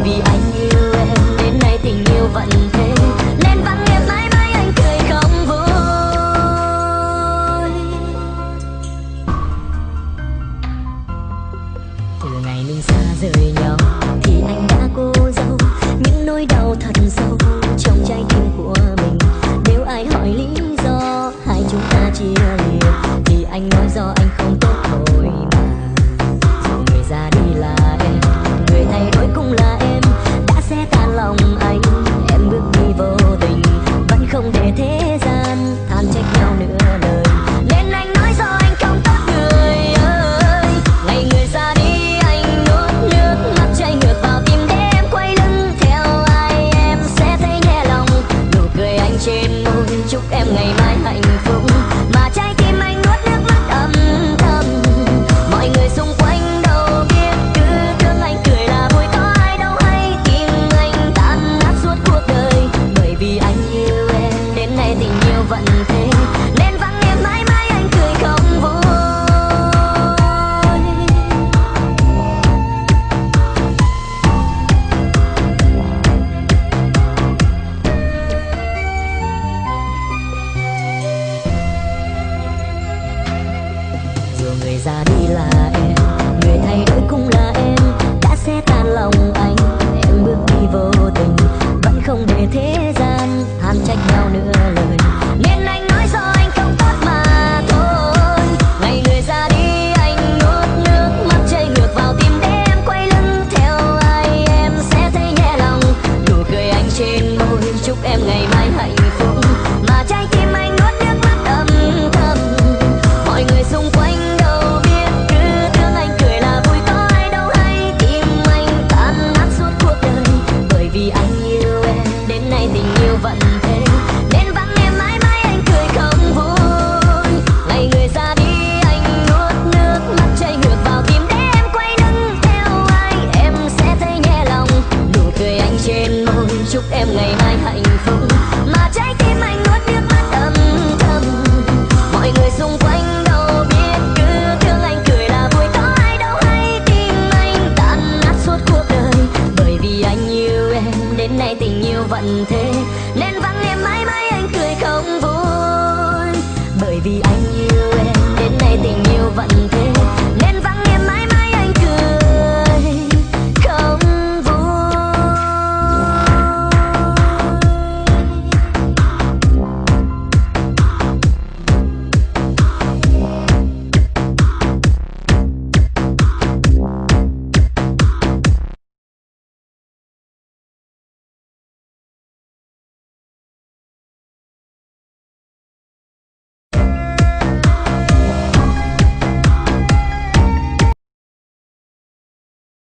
vì anh yêu em đến nay tình yêu vẫn thế, nên vắng em mãi mãi anh cười không vui. Từ ngày mình xa rời nhau thì anh đã cô dâu những nỗi đau thật sâu trong trái tim của mình. Nếu ai hỏi lý do hai chúng ta chia lìa thì anh nói do anh không tốt thôi mà. Dù người ra đi là em, người thay đổi cũng là em, đã xé tan lòng anh. Em bước đi vô tình vẫn không để thế gian than trách nhau nửa lời, nên anh nói do anh không tốt người ơi. Ngày người ra đi anh nuốt nước mắt chảy ngược vào tim để em quay lưng theo ai em sẽ thấy nhẹ lòng. Nụ cười anh trên môi chúc em ngày mai hạnh phúc, mà trái tim anh nuốt nước mắt âm thầm. Mọi người xung quanh đâu biết cứ thương anh cười là vui, có ai đâu hay tim anh tan nát suốt cuộc đời. Bởi vì anh yêu em đến nay tình yêu vẫn thế, nên vắng em mãi mãi anh cười không vui. Dù người ra đi là em, người thay đổi cũng là em, đã xé tan lòng anh. Em bước đi vô tình vẫn không để thế gian than trách nhau nửa lời, nên anh nói do anh không tốt mà thôi. Ngày người ra đi anh nuốt nước mắt chảy ngược vào tim để em quay lưng theo ai em sẽ thấy nhẹ lòng. Nụ cười anh trên môi chúc em ngày mai hạnh phúc, mà trái tim anh nuốt nước mắt âm thầm. Mọi người xung quanh đâu biết cứ thương anh cười là vui, có ai đâu hay tim anh tan nát suốt cuộc đời. Bởi vì anh yêu em đến nay tình yêu vẫn thế, nên vắng em mãi mãi anh cười không vui. Ngày người ra đi anh nuốt nước mắt chảy ngược vào tim để em quay lưng theo ai em sẽ thấy nhẹ lòng. Nụ cười anh trên môi chúc em ngày mai hạnh phúc, mà trái tim anh nuốt nước mắt âm thầm. Mọi người xung quanh đâu biết cứ thương anh cười là vui, có ai đâu hay tim anh tan nát suốt cuộc đời. Bởi vì anh yêu em đến nay tình yêu vẫn thế, nên vắng em mãi mãi anh cười không vui. Bởi vì anh yêu em đến nay tình yêu vẫn